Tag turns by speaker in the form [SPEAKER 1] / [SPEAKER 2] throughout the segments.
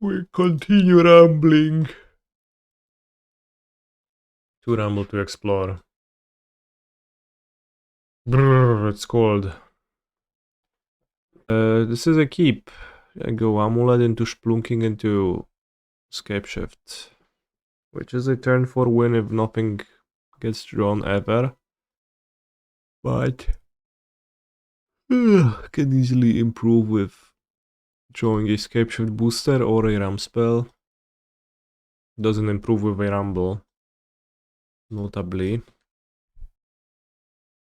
[SPEAKER 1] We continue rambling. To ramble, to explore. Brrr, it's cold. This is a keep. I go Amulet into Spelunking into Scapeshift. Which is a turn 4 win if nothing gets drawn ever. But can easily improve with drawing a Scapeshift booster or a Ram spell. Doesn't improve with a Rumble. Notably.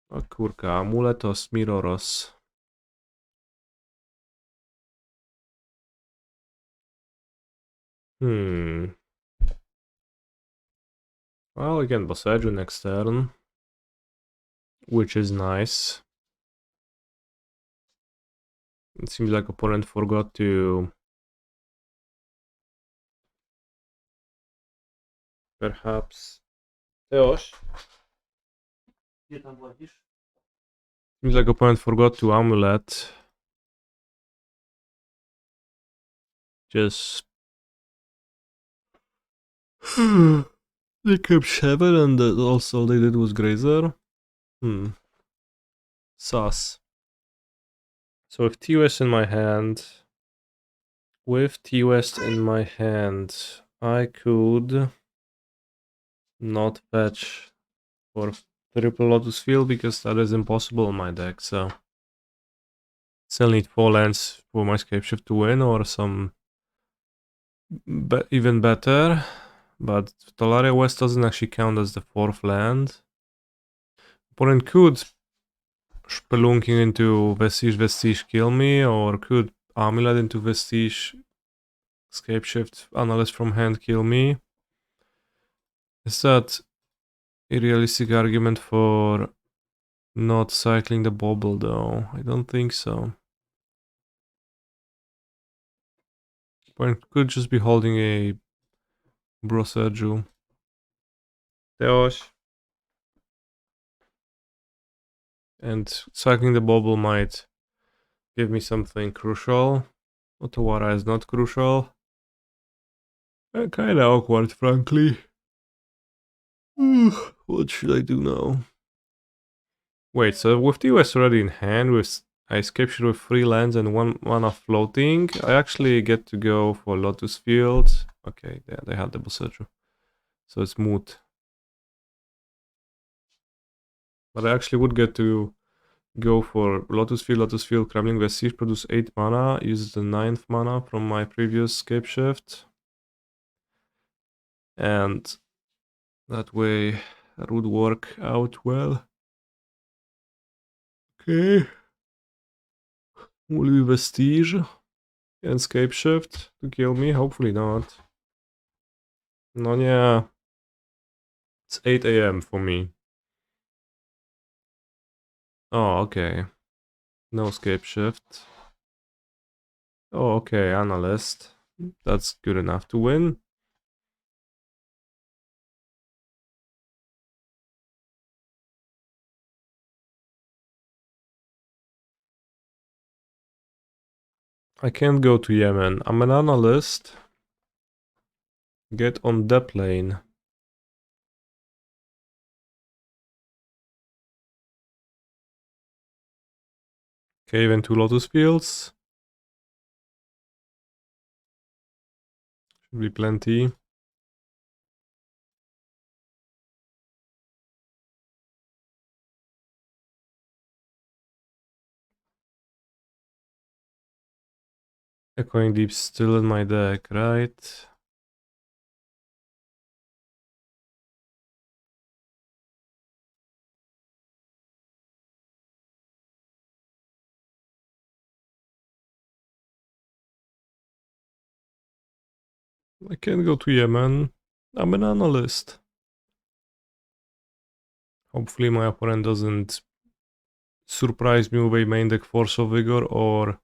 [SPEAKER 1] A kurka, Amuletos, Mirroros. Well, we can Boseiju next turn. Which is nice. It seems like opponent forgot to perhaps Teoś. Gdzie tam łazisz? Seems like opponent forgot to Amulet. Just they kept 7 and also all they did was Grazer. Sus. So with T-West in my hand, I could not fetch for triple Lotus Field because that is impossible in my deck, so still need 4 lands for my Scapeshift to win or some even better, but Tolaria West doesn't actually count as the 4th land. Opponent could Spelunking into Vestige kill me, or could Amulet into Vestige, Scapeshift Analyst from hand kill me. Is that a realistic argument for not cycling the Bauble though? I don't think so. Opponent could just be holding a Boseiju. Teoś. And cycling the Bauble might give me something crucial. Otawara is not crucial. Kinda awkward, frankly. What should I do now? Wait, so with TOS already in hand, with I Scapeshift with 3 lands and 1 mana floating, I actually get to go for Lotus Field. Okay, yeah, they had the Boseiju. So it's moot. But I actually would get to go for Lotus Field, Crumbling Vestige, produce 8 mana, use the 9th mana from my previous Scapeshift. And that way that would work out well. Okay. Will be Vestige and Scapeshift to kill me? Hopefully not. No, yeah. It's 8 AM for me. Oh, okay. No Scapeshift. Oh, okay, Analyst. That's good enough to win. I can't go to Yemen. I'm an Analyst. Get on the plane. Cave into Lotus Fields. Should be plenty. Echoing Deep still in my deck, right? I can't go to Yemen. I'm an Analyst. Hopefully my opponent doesn't surprise me with a main deck Force of Vigor or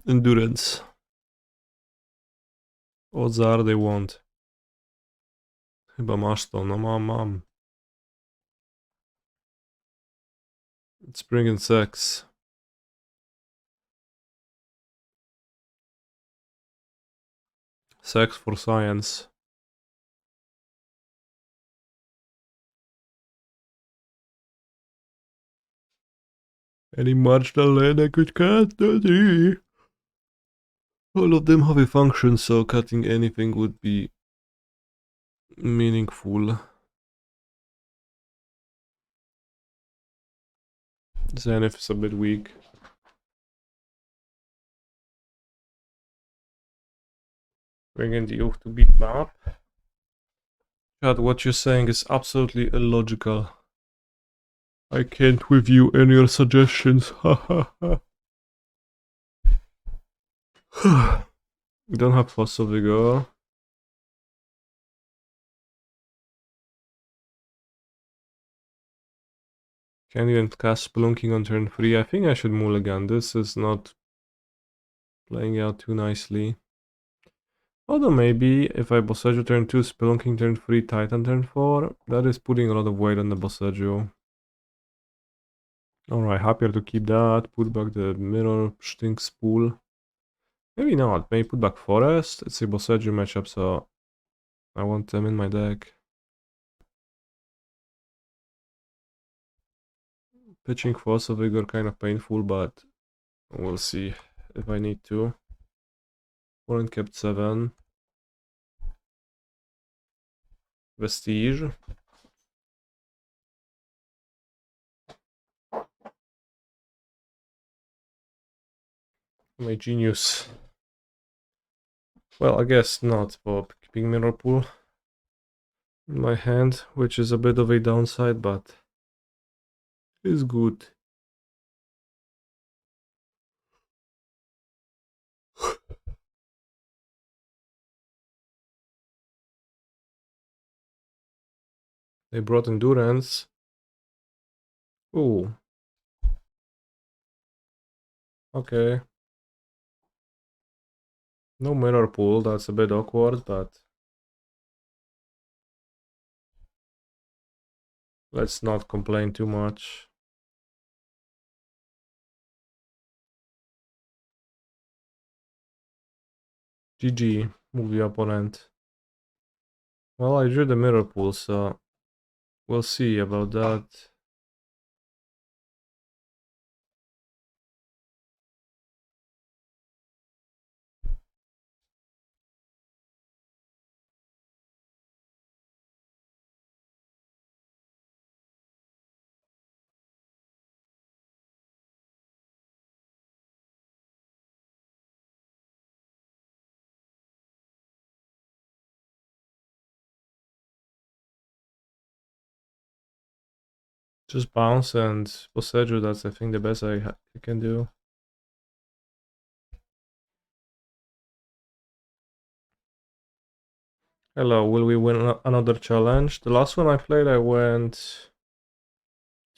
[SPEAKER 1] Endurance. Odds are they won't. Chyba masz to, no mam. Let's bring in sex. Sex for science. Any marginal land I could cut? Not really. All of them have a function, so cutting anything would be meaningful. Zenith is a bit weak. Bring in the Ouphe to beat him up. God, what you're saying is absolutely illogical. I can't review any of your suggestions. We don't have Force of Vigor. Can't even cast Spelunking on turn 3. I think I should mulligan. This is not playing out too nicely. Although maybe if I Boseiju turn 2, Spelunking turn 3, Titan turn 4, that is putting a lot of weight on the Boseiju. Alright, happier to keep that. Put back the Mirror Stinks pool. Maybe not. Maybe put back Forest. It's a Boseiju matchup, so I want them in my deck. Pitching Force of Vigor kind of painful, but we'll see if I need to. Warren kept 7. Vestige. My genius. Well, I guess not for keeping Mirrorpool in my hand, which is a bit of a downside, but is good. They brought Endurance. Ooh. Okay. No Mirrorpool, that's a bit awkward, but let's not complain too much. GG, move the opponent. Well, I drew the Mirrorpool, so we'll see about that. Just bounce and Boseiju, that's I think the best I can do. Hello, will we win another challenge? The last one I played I went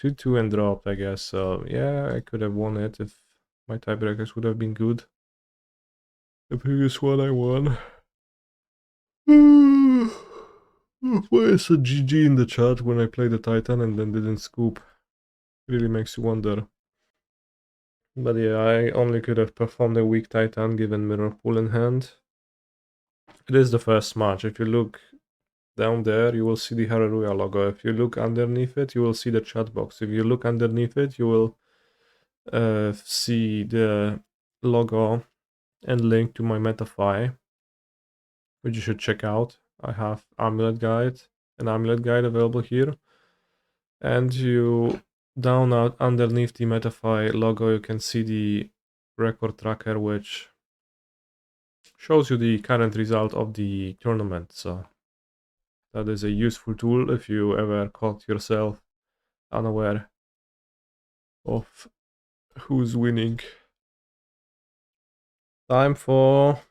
[SPEAKER 1] 2-2 and dropped, I guess, so yeah, I could have won it if my tiebreakers would have been good. The previous one I won. Why is a GG in the chat when I played the Titan and then didn't scoop? Really makes you wonder. But yeah, I only could have performed a weak Titan given Mirrorpool in hand. It is the first match. If you look down there, you will see the Hallelujah logo. If you look underneath it, you will see the chat box. If you look underneath it, you will see the logo and link to my MetaFi, which you should check out. I have Amulet Guide, an Amulet Guide available here. And you down out underneath the MetaFi logo, you can see the record tracker, which shows you the current result of the tournament. So that is a useful tool if you ever caught yourself unaware of who's winning. Time for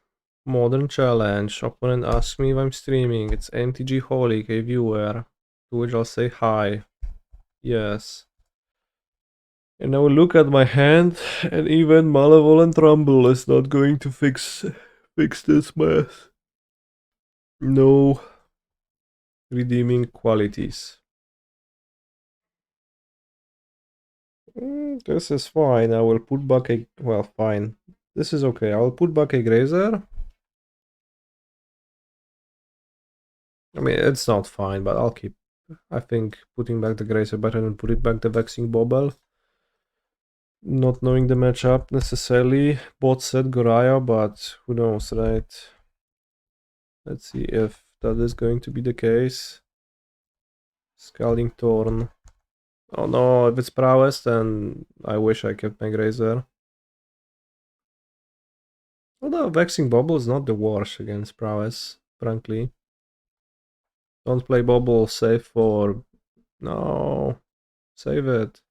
[SPEAKER 1] Modern Challenge. Opponent asks me if I'm streaming. It's MTG Holic, a viewer, to which I'll say hi. Yes. And I will look at my hand, and even Malevolent Rumble is not going to fix this mess. No redeeming qualities. This is fine. I will put back a... Well, fine. This is okay. I will put back a Grazer. I mean, it's not fine, but I'll keep... I think putting back the Grazer better than putting back the Vexing Bauble. Not knowing the matchup necessarily. Bot said Goraya, but who knows, right? Let's see if that is going to be the case. Scalding Thorn. Oh no, if it's prowess, then I wish I kept my Grazer. Although Vexing Bauble is not the worst against prowess, frankly. Don't play Bauble, save for... No, save it.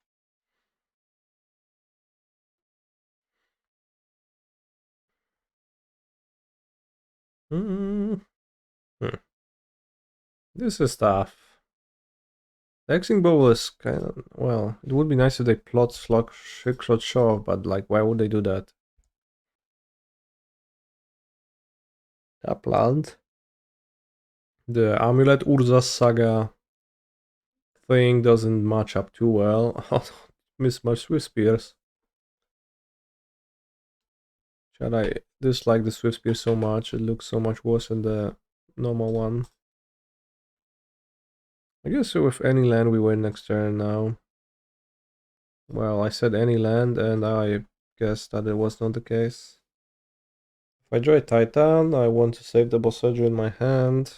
[SPEAKER 1] This is tough. Vexing Bauble is kind of... Well, it would be nice if they plot slug shot shove, but like, why would they do that? Upland. The Amulet Urza Saga thing doesn't match up too well. Miss my Swift Spears. Should I dislike the Swift Spear so much? It looks so much worse than the normal one. I guess with any land we win next turn now. Well, I said any land and I guess that it was not the case. If I draw a Titan, I want to save the Boseiju in my hand.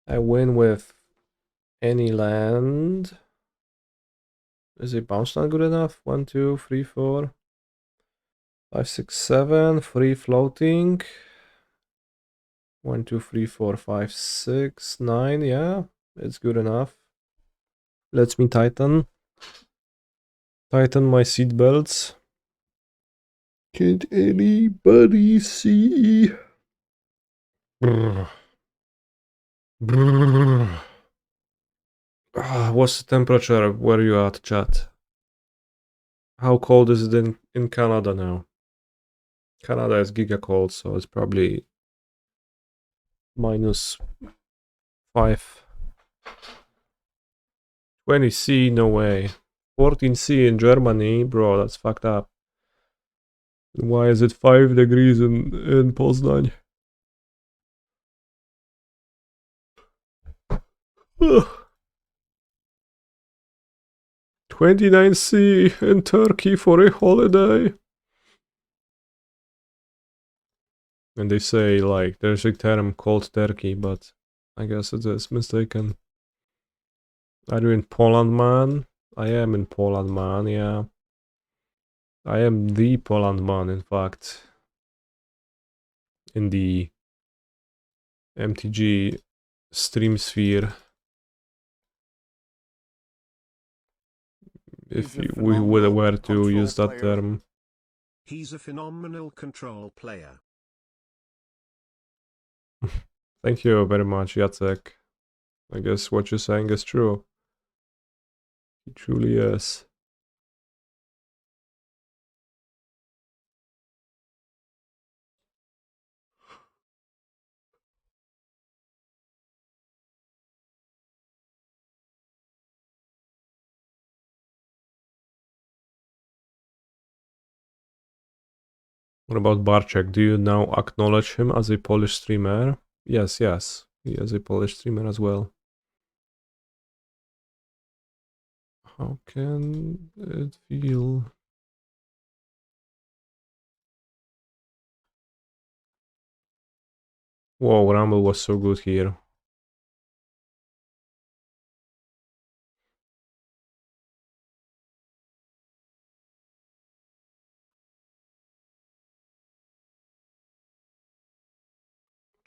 [SPEAKER 1] I win with any land. Is a bounce land good enough? 1, 2, 3, 4, 5, 6, 7. Free floating. 1, 2, 3, 4, 5, 6, 9. Yeah, it's good enough. Lets me Titan. Tighten my seat belts. Can't anybody see? Brr. Brr. What's the temperature where you at, chat? How cold is it in Canada now? Canada is giga cold, so it's probably -5. 20C, no way. 14C in Germany, bro, that's fucked up. Why is it 5 degrees in Poznań? 29C in Turkey for a holiday. And they say, like, there's a term called Turkey, but I guess it is mistaken. Are you in Poland, man? I am in Poland, man, yeah. I am the Poland man, in fact. In the MTG stream sphere. If we were to use that term.
[SPEAKER 2] He's a phenomenal control player.
[SPEAKER 1] Thank you very much, Jacek. I guess what you're saying is true. He truly is. What about Barczek? Do you now acknowledge him as a Polish streamer? Yes, yes. He is a Polish streamer as well. How can it feel? Whoa, Rumble was so good here.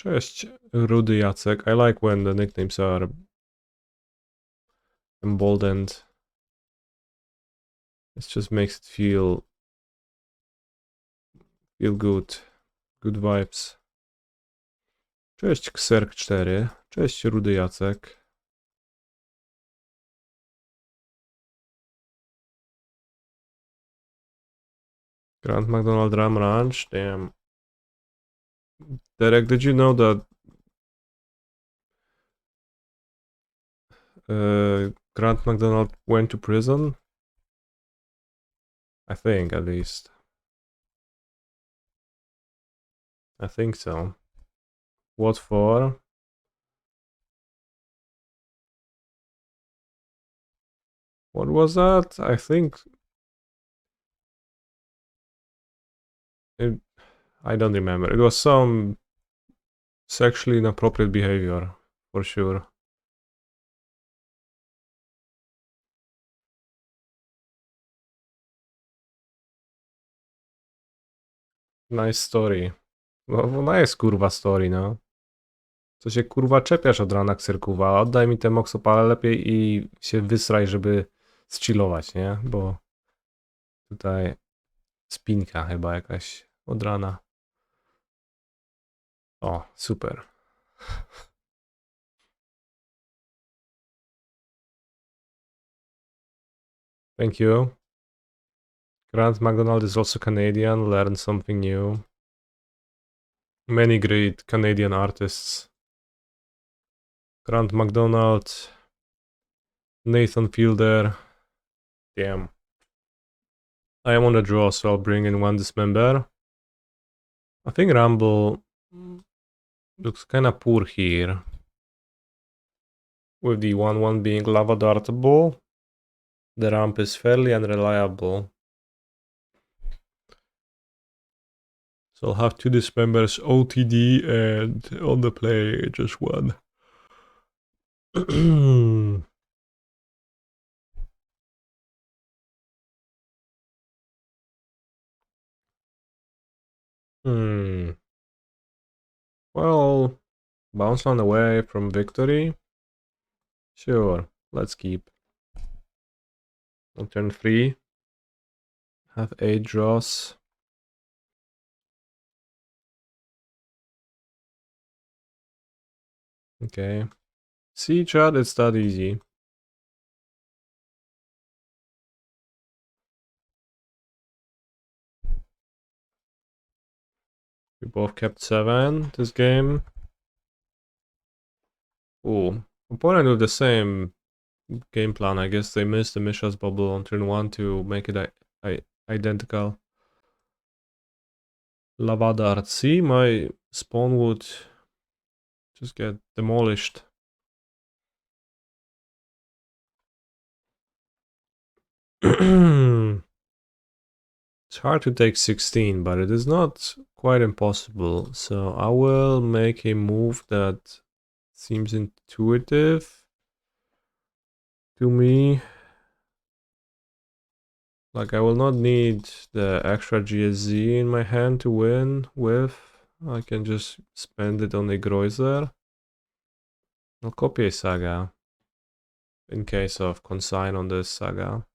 [SPEAKER 1] Cześć, Rudy Jacek. I like when the nicknames are emboldened. It just makes it feel good. Good vibes. Cześć, Xerk4. Cześć, Rudy Jacek. Grand McDonald Ram Ranch. Damn. Derek, did you know that Grant MacDonald went to prison? I think, at least. I think so. What for? What was that? I think... I don't remember. It was some sexually inappropriate behavior, for sure. Nice story. No, ona jest kurwa story, no. Co się kurwa czepiasz od rana, Ksyrkuwa? Oddaj mi te moksopale lepiej i się wysraj, żeby zchillować, nie? Bo tutaj spinka chyba jakaś od rana. O, super. Thank you. Grant MacDonald is also Canadian. Learn something new. Many great Canadian artists. Grant MacDonald. Nathan Fielder. Damn. I am on the draw, so I'll bring in one Dismember. I think Rumble looks kinda poor here. With the 1-1 being lava dartable. The ramp is fairly unreliable. So I'll have two Dismembers OTD and on the play just one. Well, bounce on away from victory. Sure, let's keep. On turn 3. Have 8 draws. Okay. See, chat, it's that easy. We both kept 7 this game. Ooh. Opponent with the same game plan. I guess they missed the Mishra's bubble on turn 1 to make it identical. Lava Dart. See, my spawn would just get demolished. It's hard to take 16, but it is not quite impossible. So I will make a move that seems intuitive to me. Like, I will not need the extra GSZ in my hand to win with. I can just spend it on a Grazer. I'll copy a Saga in case of consign on this Saga.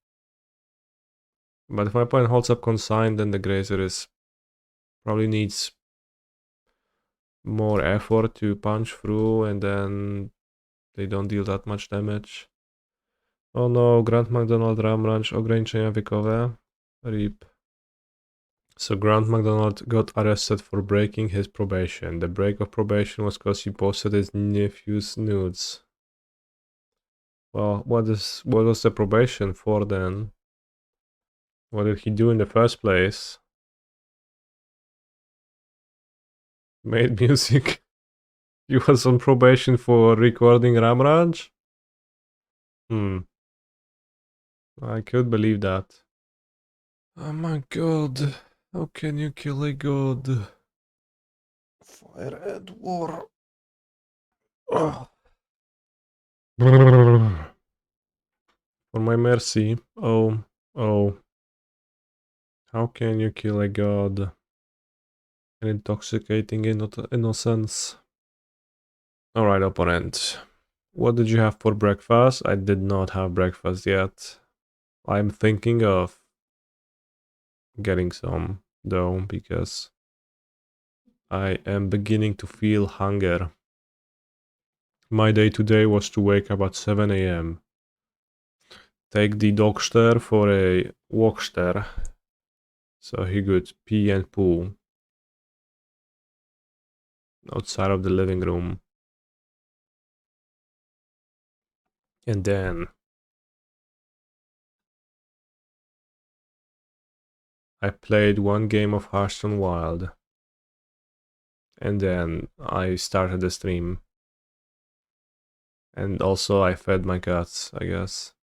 [SPEAKER 1] But if my opponent holds up consign, then the Grazer is probably needs more effort to punch through, and then they don't deal that much damage. Oh no, Grant MacDonald Ram Ranch, ograniczenia wiekowe. RIP. So Grant MacDonald got arrested for breaking his probation. The break of probation was because he posted his nephew's nudes. Well, what was the probation for then? What did he do in the first place? Made music. He was on probation for recording Ram Ranch? I could believe that. Oh my god. How can you kill a god? Fire at war. Oh. For my mercy. Oh. How can you kill a god? An intoxicating innocence. Alright, opponent. What did you have for breakfast? I did not have breakfast yet. I'm thinking of getting some, though, because I am beginning to feel hunger. My day today was to wake up at 7 AM. Take the dogster for a walkster, so he could pee and poo outside of the living room. And then I played one game of Hearthstone Wild. And then I started the stream. And also I fed my cats, I guess.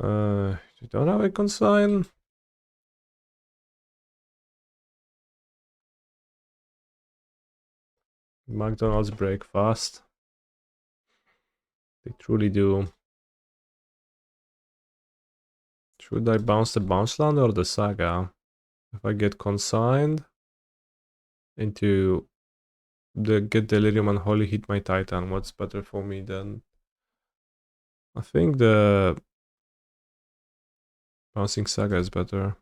[SPEAKER 1] You don't have a consign? McDonald's break fast. They truly do. Should I bounce the bounce land or the Saga? If I get consigned into the get Delirium and Holy hit my Titan, what's better for me then? I think the bouncing Saga is better.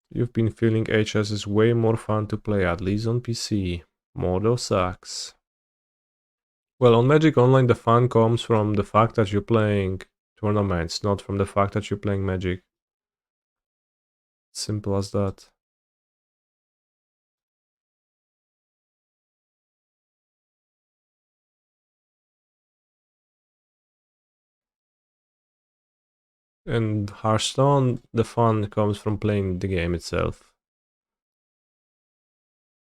[SPEAKER 1] You've been feeling HS is way more fun to play, at least on PC. Modo sucks. Well, on Magic Online the fun comes from the fact that you're playing tournaments, not from the fact that you're playing Magic. Simple as that. And Hearthstone, the fun comes from playing the game itself.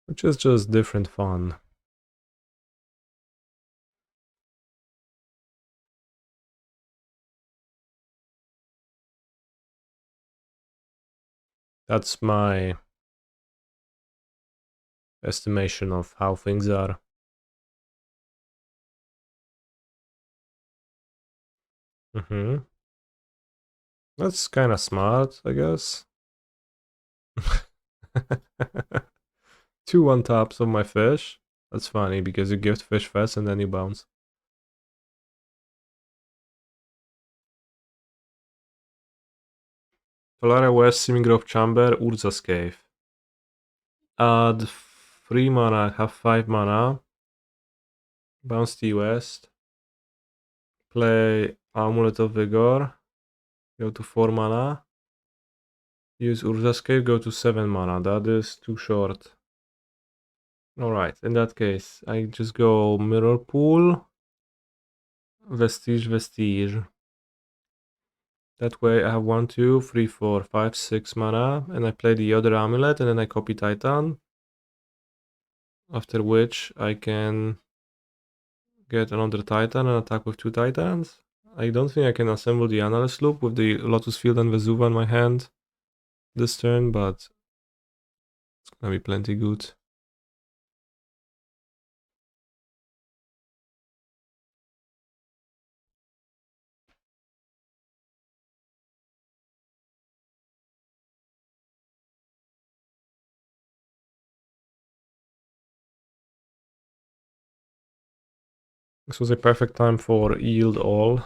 [SPEAKER 1] Which is just different fun. That's my estimation of how things are. That's kind of smart, I guess. 2 1-taps of my fish. That's funny because you gift fish fast and then you bounce. Tolaria West, Simic Chamber, Urza's Cave. Add 3 mana, have 5 mana. Bounce T West. Play Amulet of Vigor. Go to 4 mana. Use Urza's Cave, go to 7 mana. That is too short. Alright, in that case, I just go Mirrorpool. Vestige, Vestige. That way I have 1, 2, 3, 4, 5, 6 mana. And I play the other Amulet and then I copy Titan. After which I can get another Titan and attack with 2 Titans. I don't think I can assemble the Analyst Loop with the Lotus Field and Vesuva in my hand this turn, but it's gonna be plenty good. This was a perfect time for Yield All.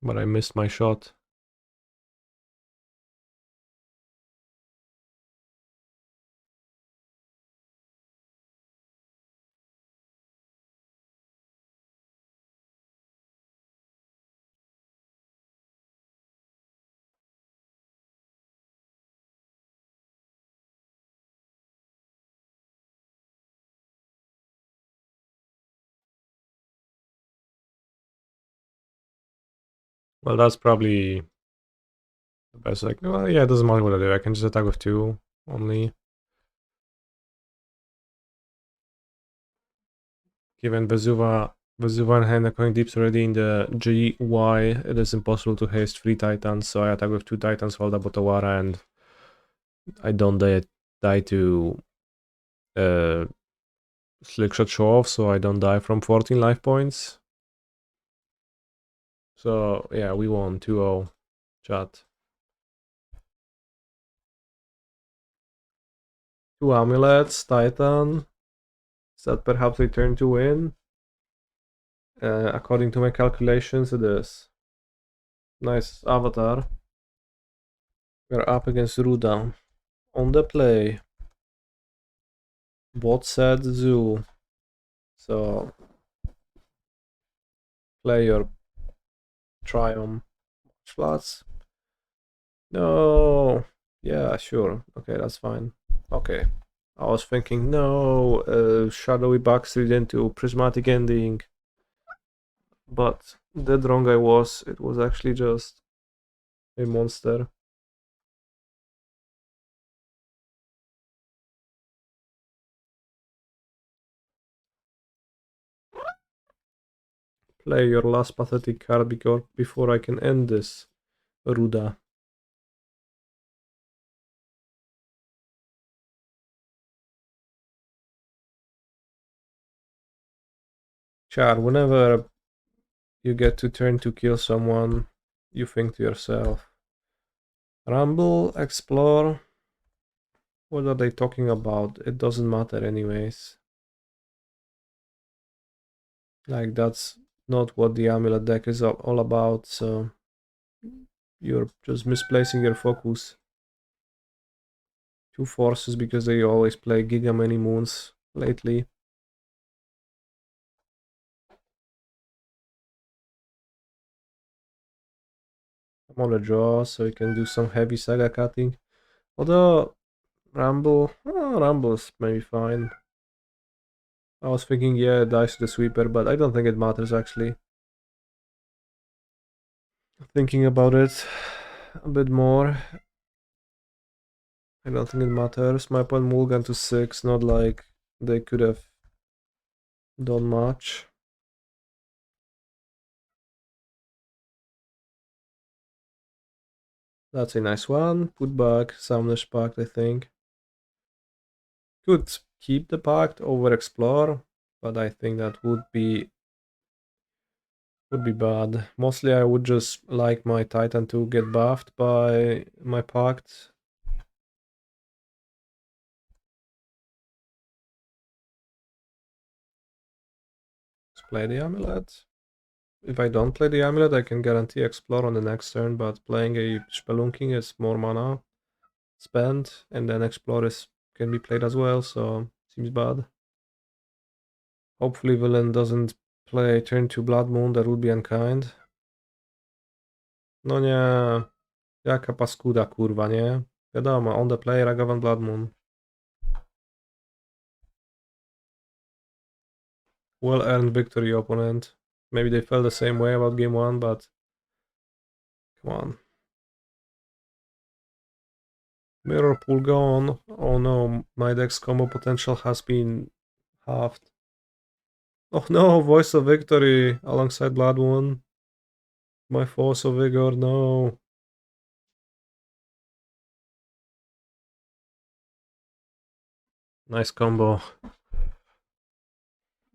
[SPEAKER 1] But I missed my shot. Well, that's probably the best. Like, well, yeah, it doesn't matter what I do. I can just attack with 2 only. Given Vesuva in hand, going deep's already in the GY, it is impossible to haste 3 Titans, so I attack with 2 Titans, hold up Otawara, and I don't die to Slickshot show off, so I don't die from 14 life points. So yeah, we won 2-0, chat. 2 amulets, Titan. Is that perhaps a turn to win? According to my calculations, it is. Nice avatar. We're up against Ruda. On the play. Bot said Zoo. So play your Triumph Flats. No, Yeah, sure. Okay, that's fine. Okay. I was thinking, no, shadowy backstreet into prismatic ending. But that wrong I was. It was actually just a monster. Play your last pathetic card before I can end this, Ruda. Char, whenever you get to turn to kill someone, you think to yourself, Rumble, Explore, what are they talking about? It doesn't matter anyways. Like, that's not what the Amulet deck is all about, so you're just misplacing your focus. 2 forces because they always play Giga Many Moons lately. I'm on a draw, so you can do some heavy Saga cutting. Although, Rumble's maybe fine. I was thinking, yeah, dice to the sweeper, but I don't think it matters actually. Thinking about it a bit more, I don't think it matters. My opponent Mulligan to 6, not like they could have done much. That's a nice one. Put back Summoner's Pact, I think. Could keep the Pact over Explore, but I think that would be bad. Mostly I would just like my Titan to get buffed by my Pact. Let's play the Amulet. If I don't play the Amulet, I can guarantee Explore on the next turn, but playing a Spelunking is more mana spent, and then Explore can be played as well, so seems bad. Hopefully Villain doesn't play turn 2 Blood Moon, that would be unkind. No nie, jaka paskuda kurwa, nie? Wiadomo, on the play Ragavan Blood Moon. Well-earned victory, opponent. Maybe they felt the same way about game 1, but come on. Mirrorpool gone. Oh no, my deck's combo potential has been halved. Oh no, Voice of Victory alongside Blood Moon. My Force of Vigor, no. Nice combo.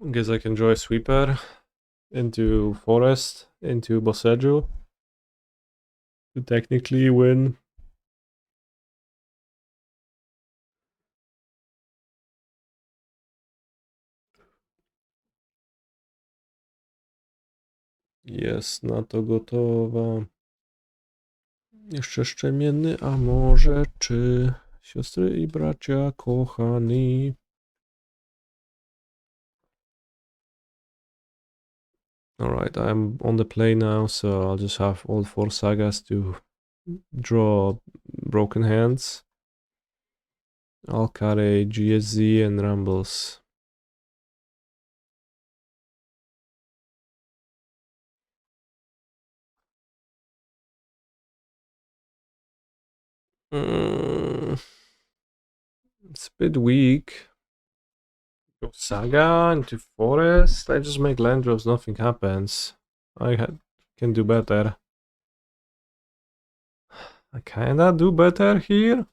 [SPEAKER 1] Guess I can draw a Sweeper into Forest, into Boseiju to technically win. Jest na to gotowa. Jeszcze szczemienny, a może czy siostry i bracia kochani? Alright, I'm on the play now, so I'll just have all 4 sagas to draw broken hands. I'll carry GSZ and Rumbles. It's a bit weak. Go Saga into Forest. I just make land drops, nothing happens. Can do better. I kinda do better here.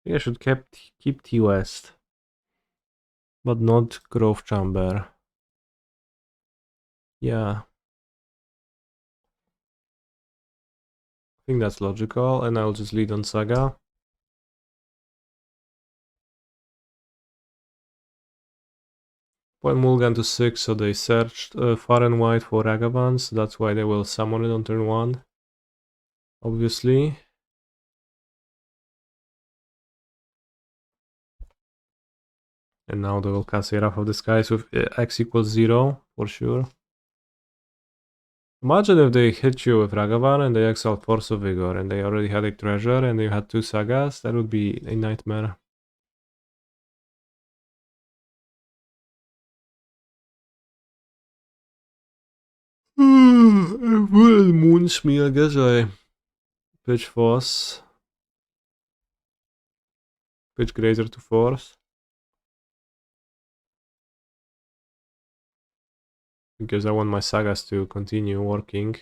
[SPEAKER 1] I should keep T-West. But not Grove Chamber. Yeah. I think that's logical, and I'll just lead on Saga. Point Mulligan to 6, so they searched far and wide for Ragavans, that's why they will summon it on turn 1. Obviously. And now they will cast a Wrath of the Skies with X equals 0, for sure. Imagine if they hit you with Ragavan and they exiled Force of Vigor and they already had a treasure and you had 2 sagas, that would be a nightmare. Moonsmeal, I guess I pitch Force. Pitch Grazer to Force. Because I want my sagas to continue working.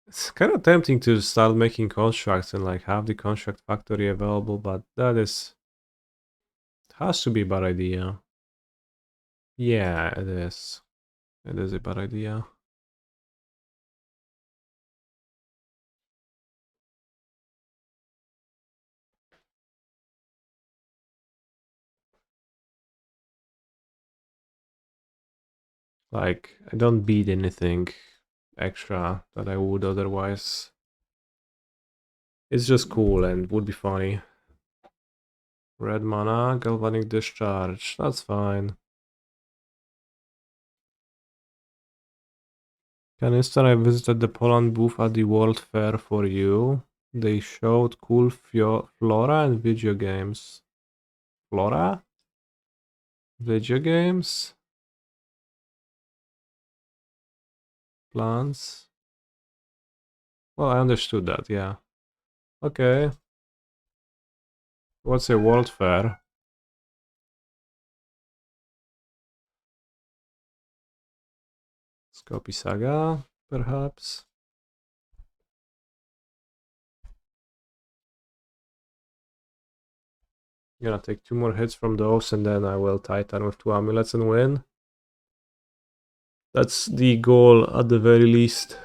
[SPEAKER 1] It's kind of tempting to start making constructs and like have the construct factory available, but that has to be a bad idea. Yeah, it is. It is a bad idea. Like, I don't beat anything extra that I would otherwise. It's just cool and would be funny. Red mana, Galvanic Discharge, that's fine. Caniston, I visited the Poland booth at the World Fair for you. They showed cool flora and video games. Flora? Video games? Plants? Well, I understood that, yeah. Okay. What's a World Fair? Scopy Saga, perhaps? Gonna take 2 more hits from those and then I will Titan with 2 amulets and win. That's the goal at the very least.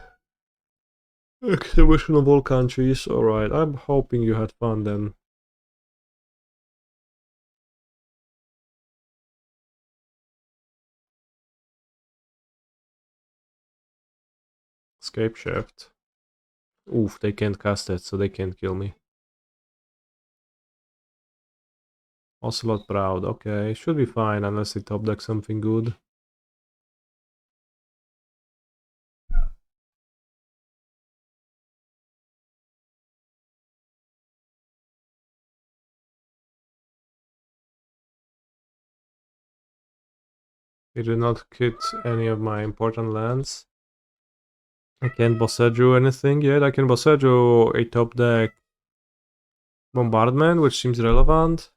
[SPEAKER 1] Exhibition of all countries, alright, I'm hoping you had fun then. Scapeshift. Oof, they can't cast it, so they can't kill me. Ocelot Proud, okay, should be fine unless they top deck something good. They did not hit any of my important lands. I can't Boseiju anything yet. I can Boseiju a top deck bombardment, which seems relevant.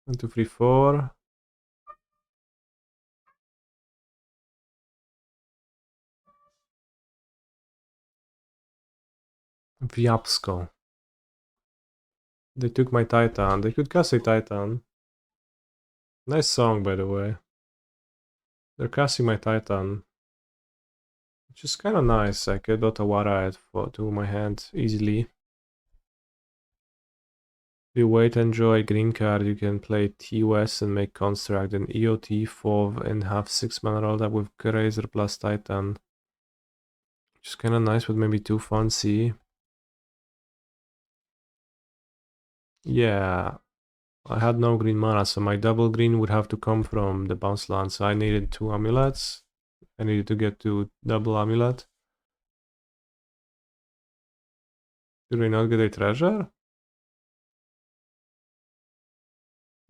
[SPEAKER 1] 1, 2, 3, 4. Viapsko. They took my Titan. They could cast a Titan. Nice song, by the way. They're casting my Titan. Which is kind of nice. I could Otawara it to my hand easily. If you wait and draw a green card, you can play TOS and make construct an EOT 4 and have 6 mana rolled up with Grazer plus Titan. Which is kind of nice, but maybe too fancy. Yeah, I had no green mana, so my double green would have to come from the bounce land. So I needed 2 amulets. I needed to get to double amulet. Did we not get a treasure?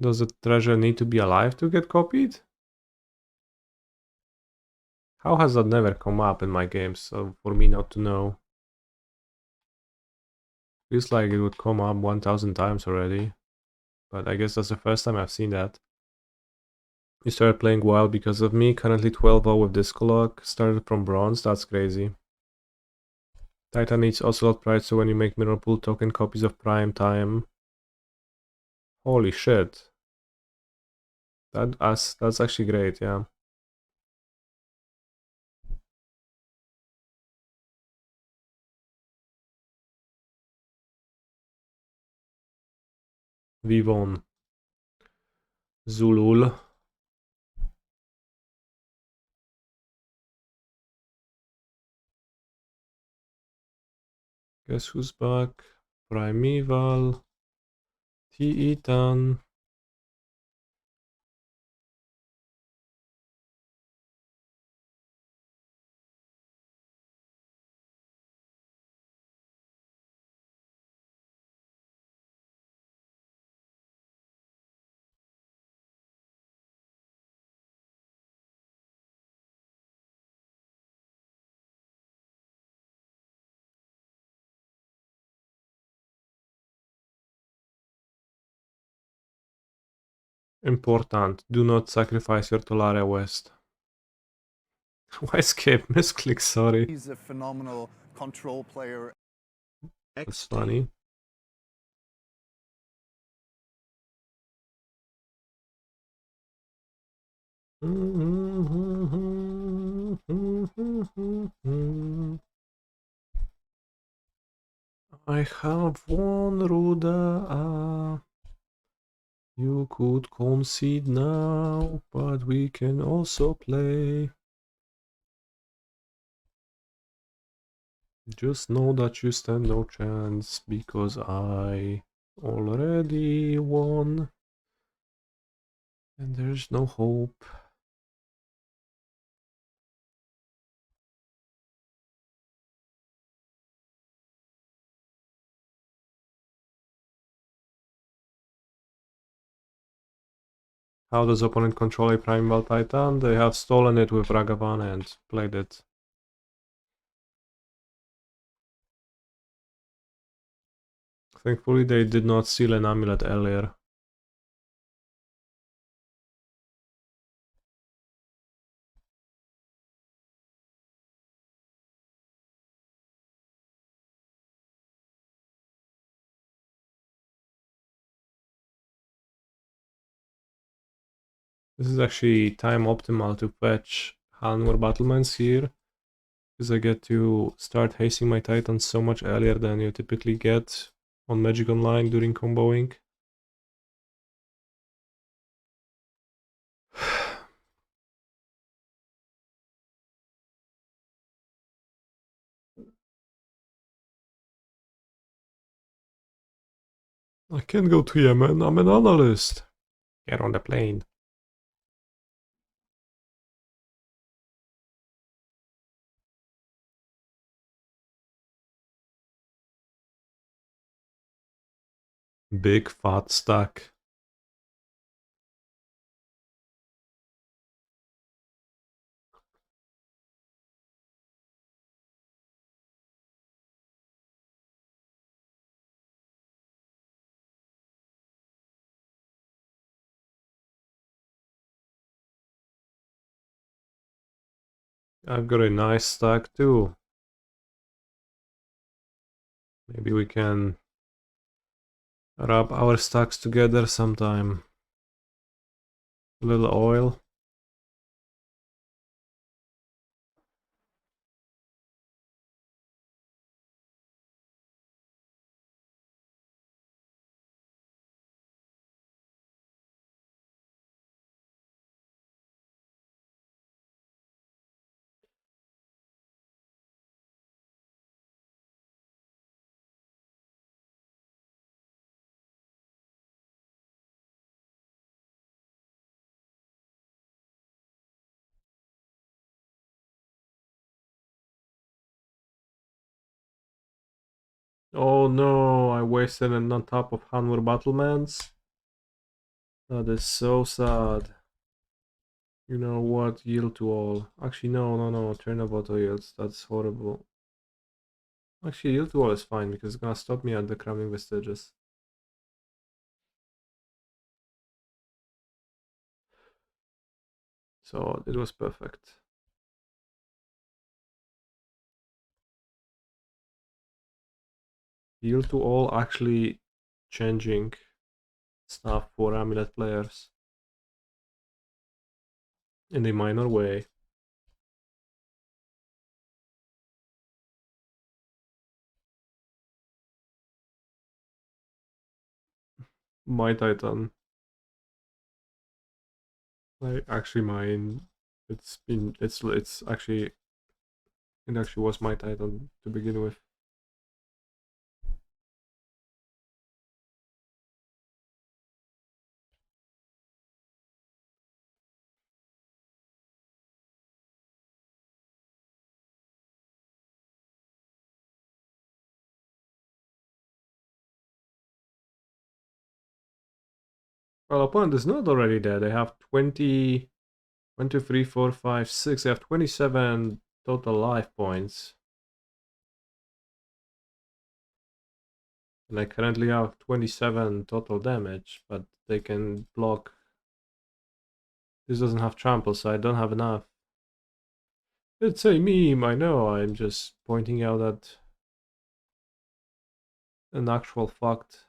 [SPEAKER 1] Does the treasure need to be alive to get copied? How has that never come up in my games, so for me not to know? Feels like it would come up 1000 times already. But I guess that's the first time I've seen that. You started playing wild because of me, currently 12-0 with Discolog, started from bronze, that's crazy. Titan needs Ocelot Pride, so when you make Mirrorpool token copies of Prime Time. Holy shit. That's actually great, yeah. Vivon. Zulul. Guess who's back? Primeval. Titan. Important, do not sacrifice your Tolaria West. Why escape? Misclick, sorry.
[SPEAKER 3] He's a phenomenal control player.
[SPEAKER 1] That's
[SPEAKER 2] XD.
[SPEAKER 1] funny. I have one Ruda. You could concede now, but we can also play. Just know that you stand no chance, because I already won. And there's no hope. How does opponent control a Primeval Titan? They have stolen it with Ragavan and played it. Thankfully they did not steal an amulet earlier. This is actually time optimal to fetch Hanweir Battlements here, because I get to start hasting my Titans so much earlier than you typically get on Magic Online during comboing. I can't go to Yemen, I'm an analyst. Get on the plane. Big fat stack. I've got a nice stack too. Maybe we can rub our stacks together sometime. A little oil. Oh no, I wasted it on top of Hanweir Battlements. That is so sad. You know what? Yield to all. Actually, no. Turn up auto yields. That's horrible. Actually, yield to all is fine because it's gonna stop me at the Crumbling Vestiges. So it was perfect. Yield to all actually changing stuff for Amulet players in a minor way. My Titan. Like actually mine. It's actually it actually was my Titan to begin with. Well, opponent is not already there. They have 20, 1, 2, 3, 4, 5, 6. They have 27 total life points. And I currently have 27 total damage, but they can block This doesn't have trample, so I don't have enough. It's a meme, I know, I'm just pointing out that an actual fact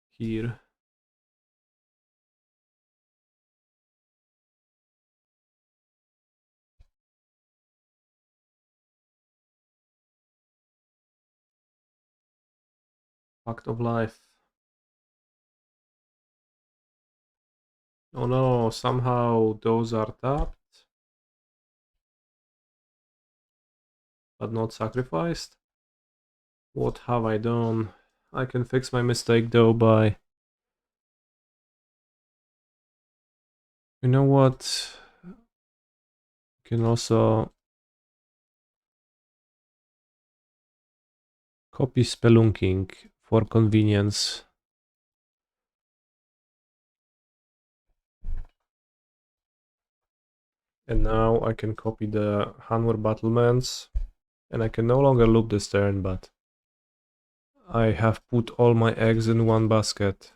[SPEAKER 1] here. Fact of life. Oh no, somehow those are tapped, but not sacrificed. What have I done? I can fix my mistake though by... You know what? Can also copy Spelunking for convenience. And now I can copy the Hanweir Battlements, and I can no longer loop this turn, but I have put all my eggs in one basket.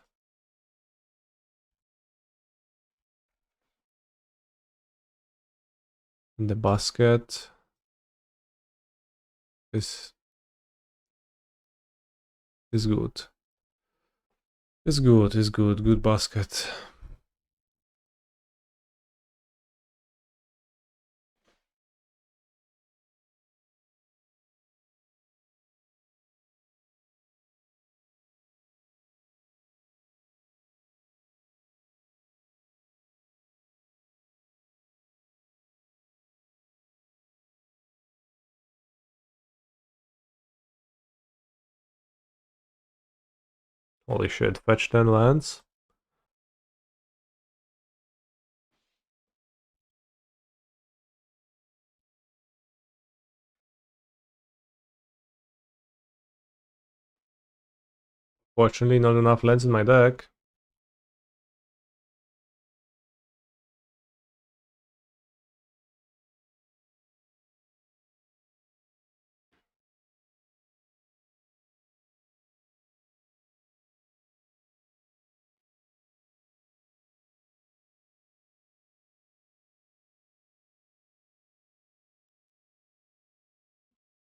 [SPEAKER 1] And the basket is good. It's good, good basket. Holy shit, fetch 10 lands. Fortunately, not enough lands in my deck.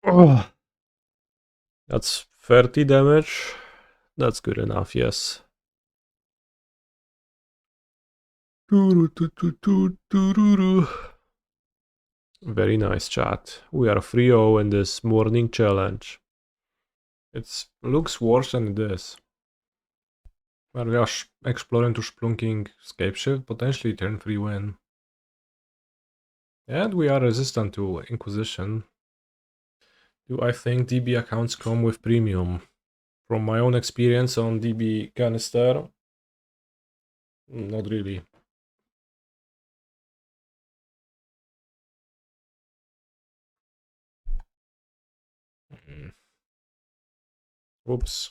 [SPEAKER 1] Oh, that's 30 damage. That's good enough, yes. Very nice, chat. We are 3-0 in this morning challenge. It looks worse than it is. Where we are exploring to Spelunking Scapeshift, potentially turn 3 win. And we are resistant to Inquisition. Do I think DB accounts come with premium? From my own experience on DB Canister, not really. Oops.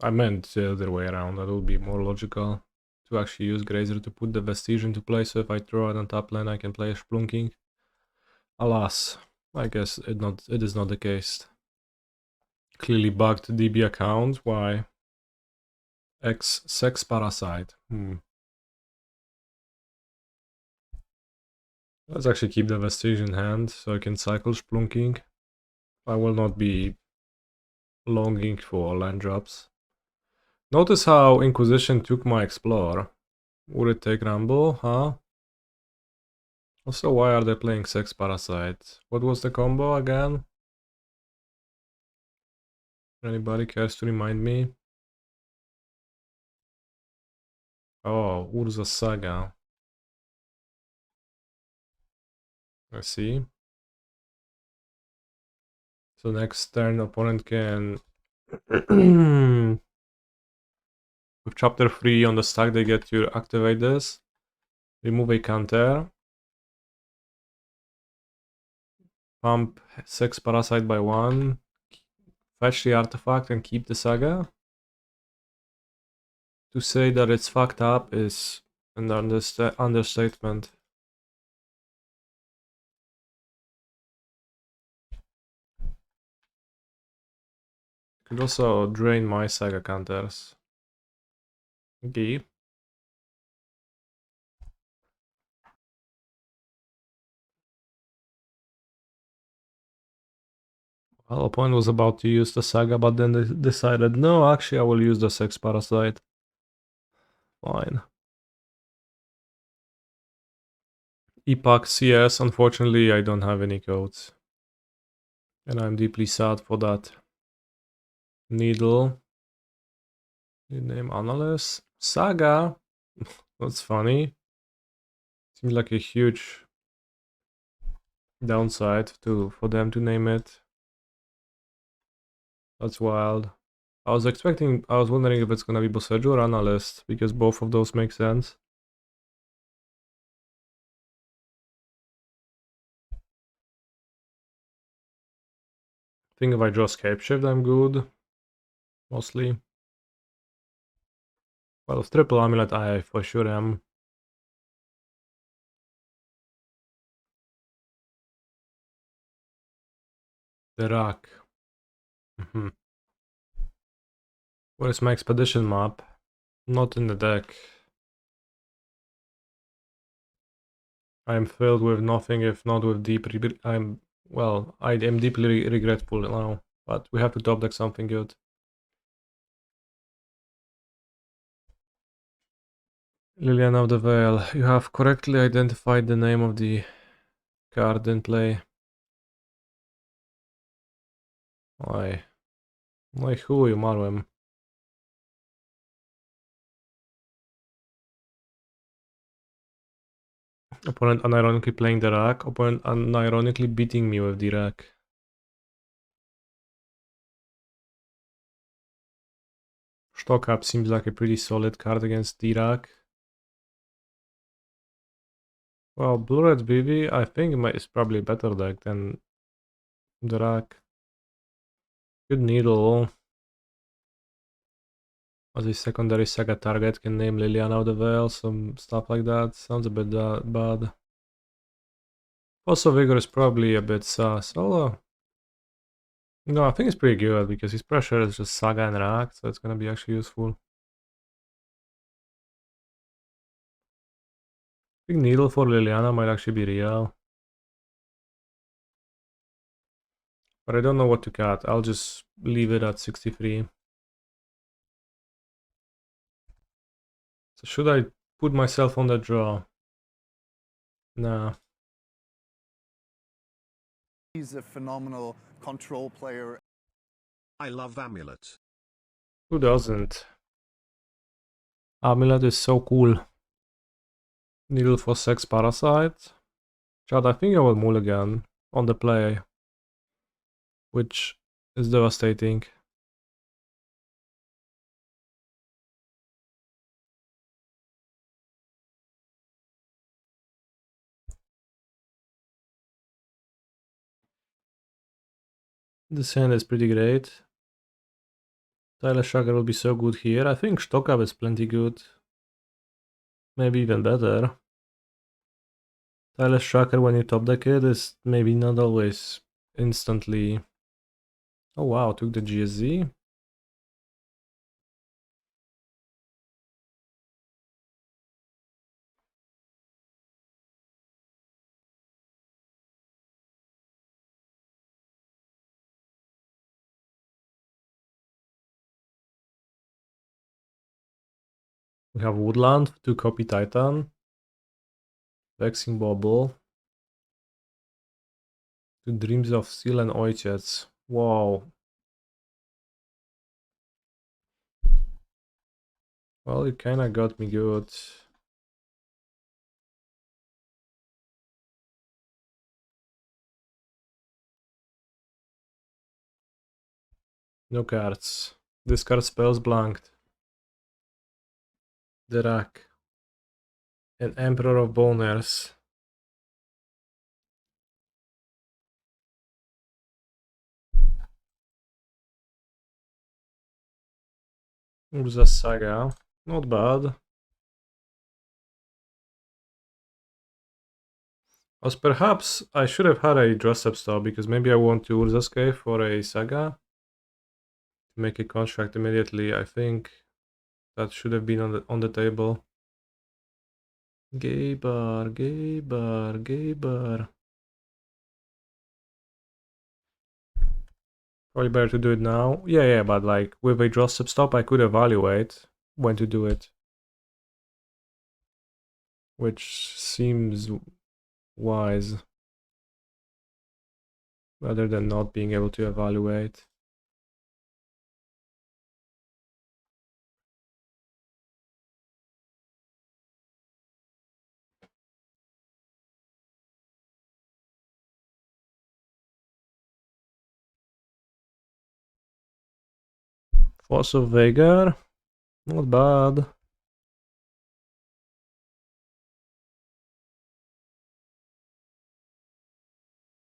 [SPEAKER 1] I meant the other way around, that would be more logical. To actually use Grazer to put the Vestige into play, so if I throw it on top lane I can play Spelunking. Alas, I guess it is not the case. Clearly bugged DB account, why? X Sex Parasite. Let's actually keep the Vestige in hand, so I can cycle Spelunking. I will not be longing for land drops. Notice how Inquisition took my Explore. Would it take Rumble, huh? Also, why are they playing Sex Parasite? What was the combo again? Anybody cares to remind me? Oh, Urza Saga. I see. So next turn opponent can... With chapter 3 on the stack they get to activate this. Remove a counter. Pump Sex Parasite by 1. Fetch the artifact and keep the Saga. To say that it's fucked up is an understatement. Could also drain my Saga counters. Okay. Well, opponent was about to use the Saga, but then they decided, no, actually I will use the Sex Parasite. Fine. Epoch CS, unfortunately I don't have any codes. And I'm deeply sad for that. Needle. New name Analyst. Saga. That's funny. Seems like a huge downside for them to name it. That's wild. I was wondering if it's gonna be Boseiju or Analyst, because both of those make sense. I think if I draw Scapeshift, I'm good. Mostly. Well, with triple Amulet, I for sure am. The Rack. Where's my expedition map? Not in the deck. I'm filled with nothing if not with I am deeply regretful now, but we have to top deck something good. Liliana of the Veil, you have correctly identified the name of the card in play. Oj. No I chuj, umarłem. Opponent unironically playing the rack, opponent unironically beating me with the rack. Stock up seems like a pretty solid card against the rack. Well, Blue-Red BB I think is probably a better deck than the rack. Good Needle. As a secondary Saga target, can name Liliana of the Veil, some stuff like that. Sounds a bit bad. Force of Vigor is probably a bit sus. Although, no, I think it's pretty good because his pressure is just Saga and Rack, so it's gonna be actually useful. I think Needle for Liliana might actually be real. But I don't know what to cut. I'll just leave it at 63. So should I put myself on the draw? Nah.
[SPEAKER 3] He's a phenomenal control player.
[SPEAKER 2] I love Amulet.
[SPEAKER 1] Who doesn't? Amulet is so cool. Needle for Sex Parasite. Chad, I think I will mulligan on the play, which is devastating. This hand is pretty great. Tireless Tracker will be so good here. I think Stock-Up is plenty good. Maybe even better. Tireless Tracker when you top deck it is maybe not always instantly... Oh wow, took the GSZ. We have Woodland to copy Titan. Vexing Bauble. To Dreams of Steel and Ojciec. Wow. Well, it kinda got me good. No cards. Discard spells blanked. The Rack. An Emperor of Boners. Urza Saga. Not bad. As perhaps I should have had a dress-up style because maybe I want to Urza Scape for a Saga. To make a construct immediately, I think that should have been on the table. Gay bar, gay bar, gay bar. Probably better to do it now. Yeah, but like with a draw stop, I could evaluate when to do it. Which seems wise. Rather than not being able to evaluate. Force of Vigor, not bad.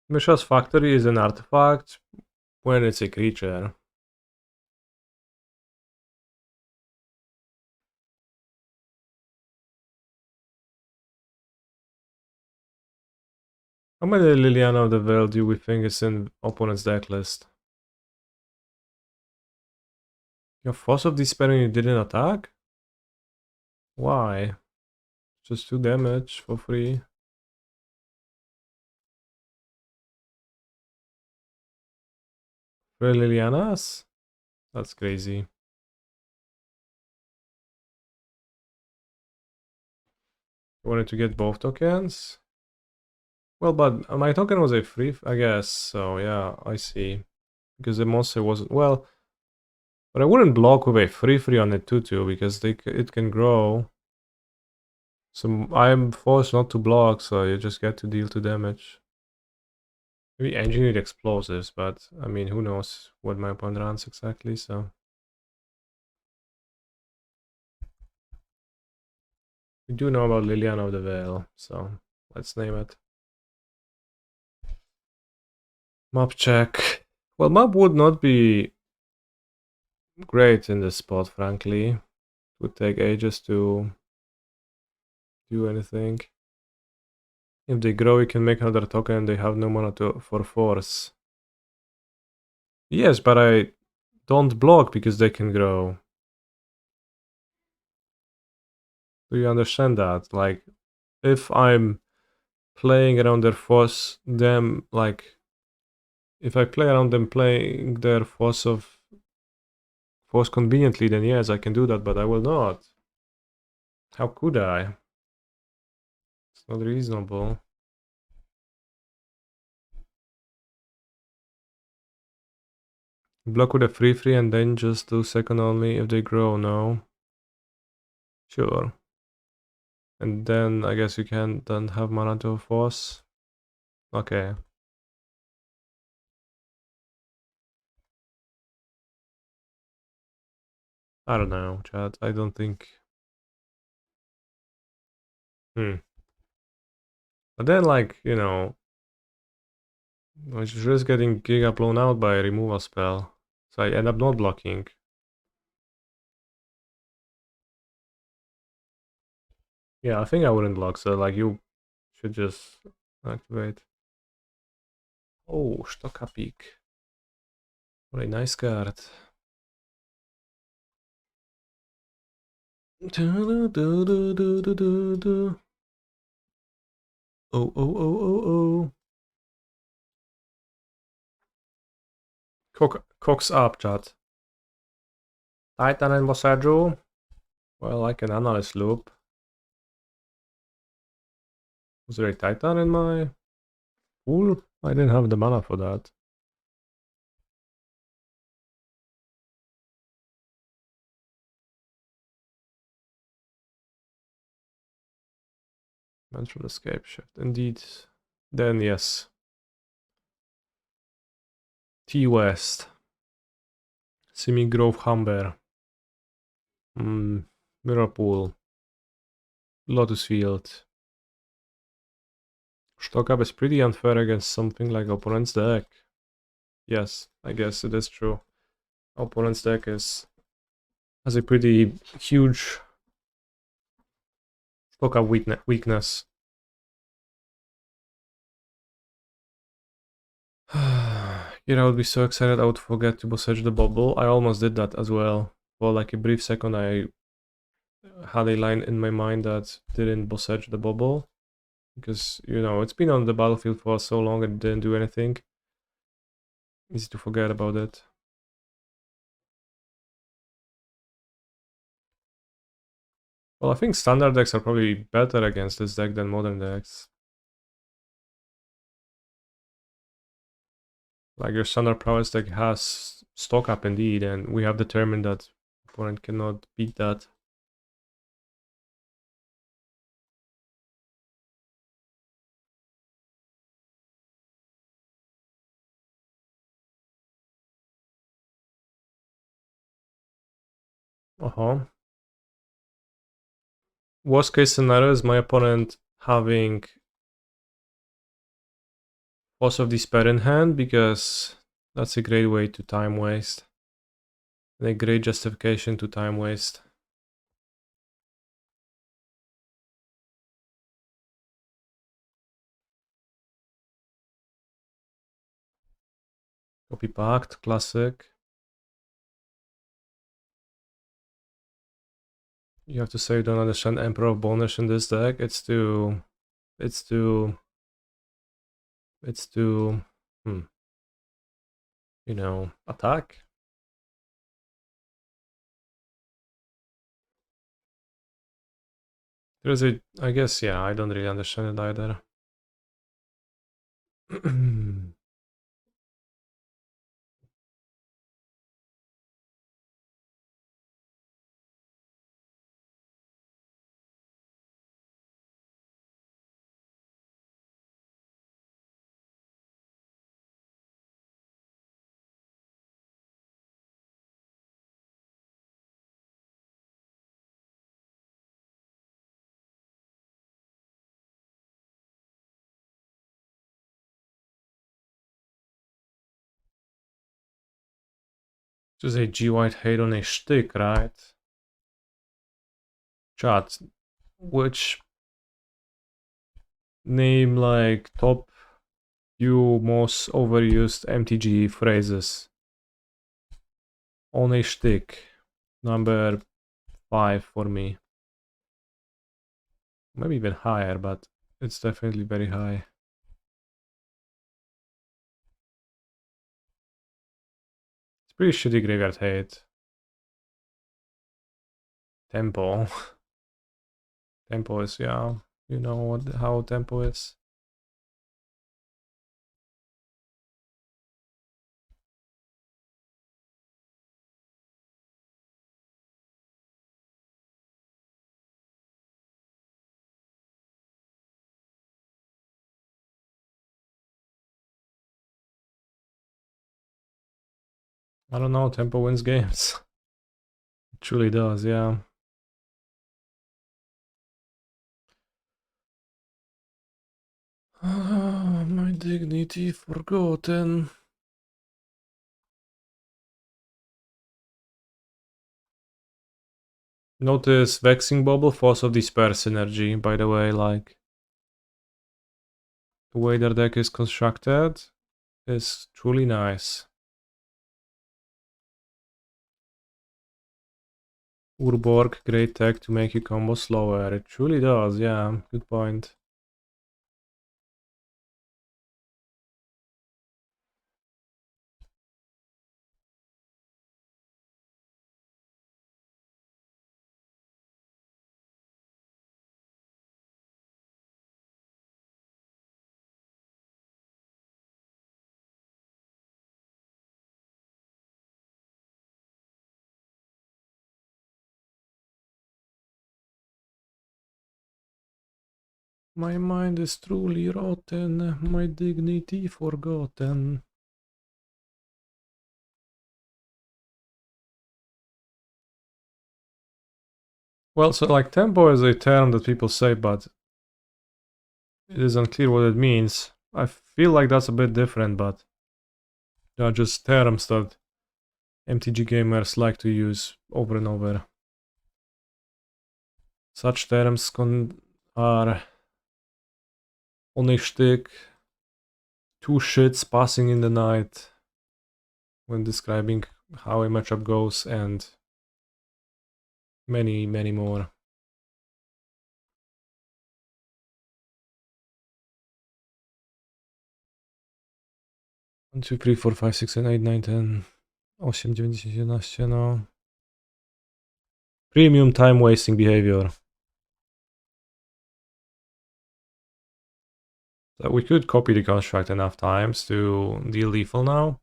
[SPEAKER 1] Mishra's Factory is an artifact when it's a creature. How many Liliana of the Veil do we think is in opponent's deck list? Your Force of Despair and you didn't attack? Why? Just 2 damage for free. 3 Lilianas? That's crazy. You wanted to get both tokens? Well, but my token was a free, I guess, so yeah, I see. Because the monster wasn't, well, but I wouldn't block with a free on a 2/2 because it can grow. So I'm forced not to block, so you just get to deal 2 damage. Maybe engineered explosives, but I mean, who knows what my opponent runs exactly, so. We do know about Liliana of the Veil, so let's name it. Map check. Well, map would not be great in this spot, frankly. It would take ages to do anything. If they grow, you can make another token and they have no mana for force. Yes, but I don't block because they can grow. Do you understand that? Like, if I'm playing around their force, them, like, if I play around them playing their force conveniently, then yes, I can do that, but I will not. How could I? It's not reasonable. Block with a 3/3 and then just do second only if they grow, no? Sure. And then I guess you can then have mana to force. Okay. I don't know, chat. I don't think. But then, like, you know, I just risk getting Giga blown out by a removal spell. So I end up not blocking. Yeah, I think I wouldn't block, so like you should just activate. Oh, Stockapik. What a nice card. Oh. Cox up, chat. Titan and Boseiju. Well, like an analyst loop. Was there a Titan in my pool? I didn't have the mana for that. Went from the Scapeshift. Indeed. Then yes. T West. Simic Grove Hanweir. Mirrorpool. Lotus Field. Stock up is pretty unfair against something like opponent's deck. Yes, I guess it is true. Opponent's deck has a pretty huge stock up weakness. You know, I would be so excited I would forget to Boseiju the Bauble. I almost did that as well. For like a brief second I had a line in my mind that didn't Boseiju the Bauble. Because, you know, it's been on the battlefield for so long and didn't do anything. Easy to forget about it. Well, I think standard decks are probably better against this deck than modern decks. Like your standard prowess deck has stock up indeed, and we have determined that opponent cannot beat that. Worst case scenario is my opponent having Force of Despair in hand, because that's a great way to time waste. And a great justification to time waste. Copy Pact, classic. You have to say you don't understand Emperor of Bonus in this deck. It's too, you know, attack. There's a, I guess, yeah, I don't really understand it either. Just a G-White hate on a shtick, right? Chat, which name like top few most overused MTG phrases on a shtick? Number 5 for me. Maybe even higher, but it's definitely very high. It's pretty shitty graveyard hate. Tempo. Tempo is, yeah, you know how tempo is. I don't know, tempo wins games. It truly does, yeah. My dignity forgotten. Notice Vexing Bauble, Force of Despair synergy, by the way, like the way their deck is constructed is truly nice. Urborg, great tech to make your combo slower. It truly does, yeah, good point. My mind is truly rotten, my dignity forgotten. Well, so like tempo is a term that people say, but it is unclear what it means. I feel like that's a bit different, but they are just terms that MTG gamers like to use over and over. Such terms are on a shtick, two shits passing in the night when describing how a matchup goes, and many, many more. 1, 2, 3, 4, 5, 6, 7, 8, 9, 10, 8, 9, 10, 11, no. Premium time wasting behavior. So we could copy the construct enough times to deal lethal now.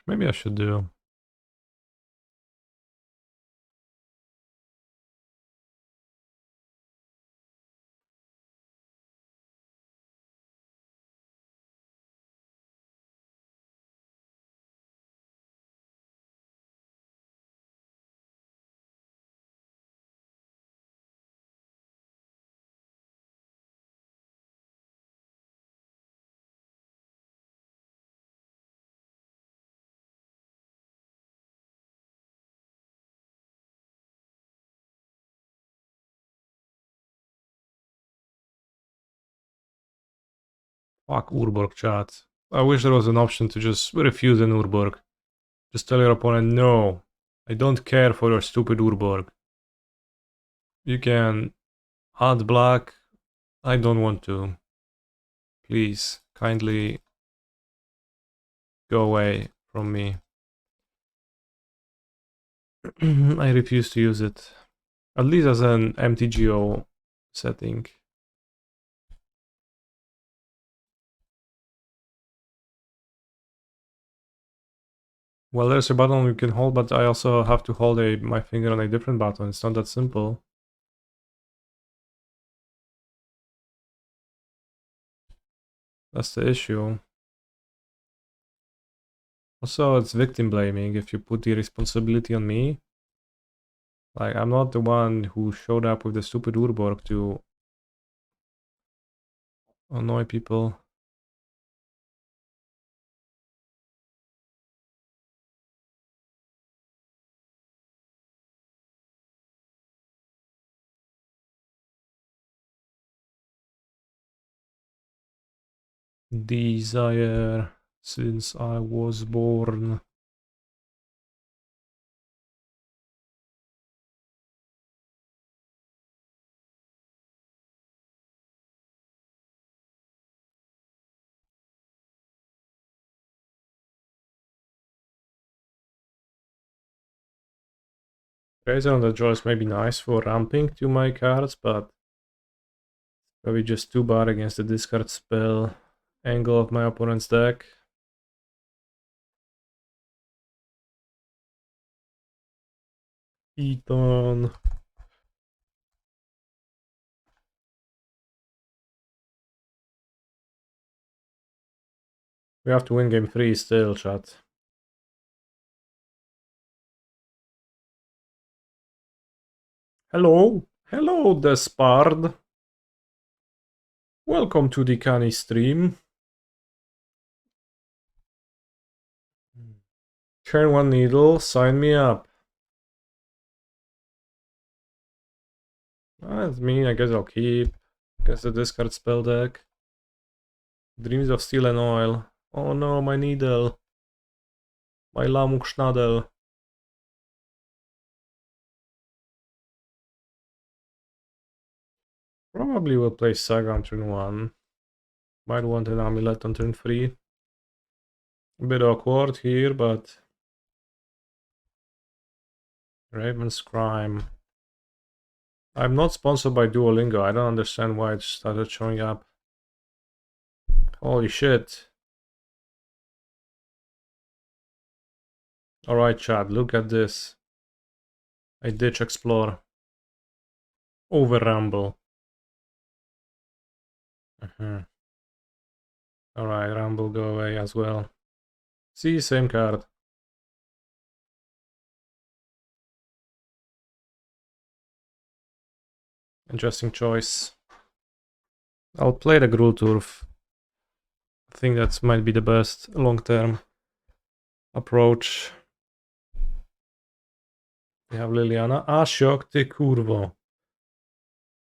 [SPEAKER 1] Maybe I should do. Fuck Urborg chat. I wish there was an option to just refuse an Urborg. Just tell your opponent, no, I don't care for your stupid Urborg. You can add black. I don't want to. Please, kindly go away from me. I refuse to use it. At least as an MTGO setting. Well, there's a button you can hold, but I also have to hold my finger on a different button. It's not that simple. That's the issue. Also, it's victim blaming if you put the responsibility on me. Like, I'm not the one who showed up with the stupid Urborg to annoy people. Desire since I was born. Grazer on the Joyce may be nice for ramping to my cards, but probably just too bad against the discard spell angle of my opponent's deck. Eton. We have to win game 3 still, chat. Hello, hello, Despard. Welcome to the Canny stream. Turn 1 needle, sign me up. That's me, I guess I'll keep. Guess the discard spell deck. Dreams of Steel and Oil. Oh no, my needle. My Lamuk Schnadel. Probably will play Saga on turn 1. Might want an Amulet on turn 3. A bit awkward here, but... Raven's Crime. I'm not sponsored by Duolingo. I don't understand why it started showing up. Holy shit. Alright, chat, look at this. I ditch explore. Over Rumble. Alright, Rumble go away as well. See, same card. Interesting choice. I'll play the Gruul Turf. I think that might be the best long-term approach. We have Liliana. Asiok, ty kurwo.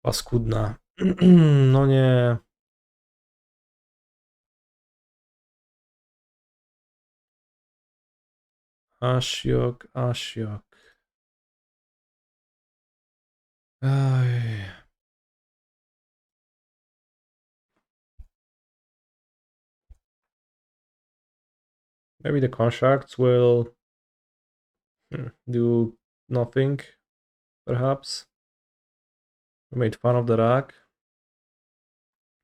[SPEAKER 1] Paskudna. No nie. Asiok, Asiok. Aj. Maybe the constructs will do nothing, perhaps. We made fun of the rack.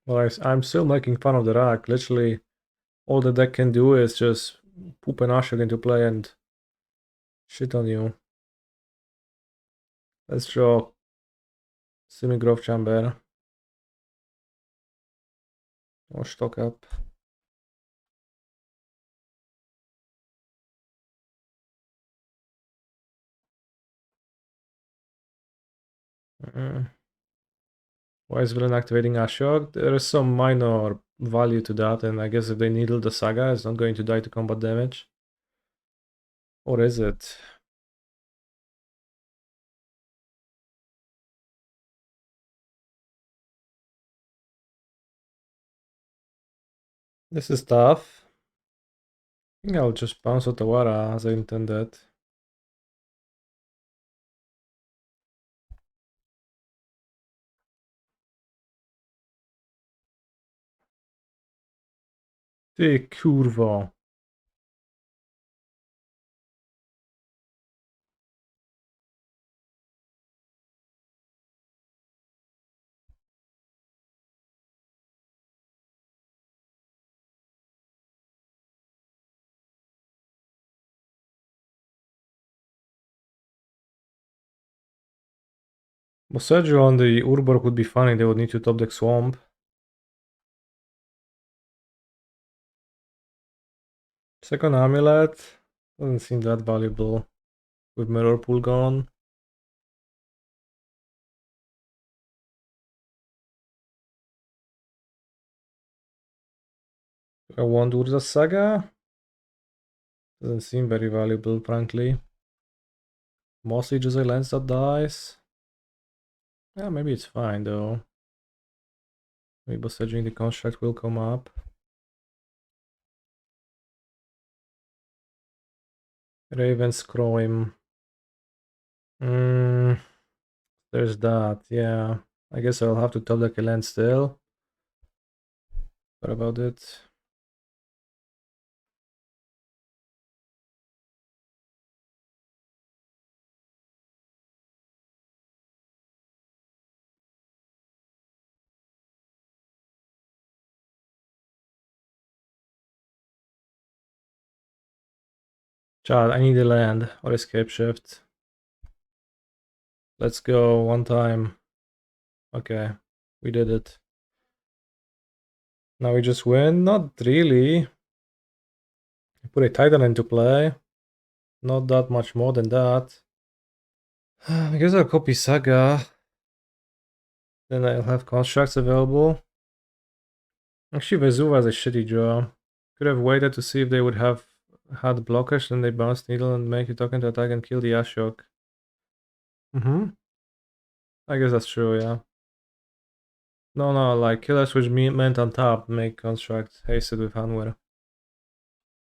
[SPEAKER 1] Well, I'm still making fun of the rack. Literally, all the deck can do is just poop an Ashok into play and shit on you. Let's draw Simic Growth Chamber. Or stock up. Why is villain activating Ashok? There is some minor value to that, and I guess if they needle the Saga, it's not going to die to combat damage. Or is it? This is tough. I think I'll just bounce Otawara as I intended. Ty kurwo. Boseiju on the Urborg would be funny, they would need to top deck Swamp. Second Amulet doesn't seem that valuable with Mirrorpool gone. I want Urza Saga. Doesn't seem very valuable, frankly. Mostly just a lens that dies. Yeah, maybe it's fine though. Maybe Boseiju the construct will come up. Raven's Crime. There's that, yeah. I guess I'll have to top deck a land still. What about it? Chad, I need a land or a Scapeshift. Let's go one time. Okay, we did it. Now we just win? Not really. Put a Titan into play. Not that much more than that. I guess I'll copy Saga. Then I'll have constructs available. Actually, Vesuva is a shitty draw. Could have waited to see if they would have had blockers, then they bounce Needle and make a token to attack and kill the Ashok. I guess that's true, yeah. No, like killers which meant on top, make construct hasted with Hanweir.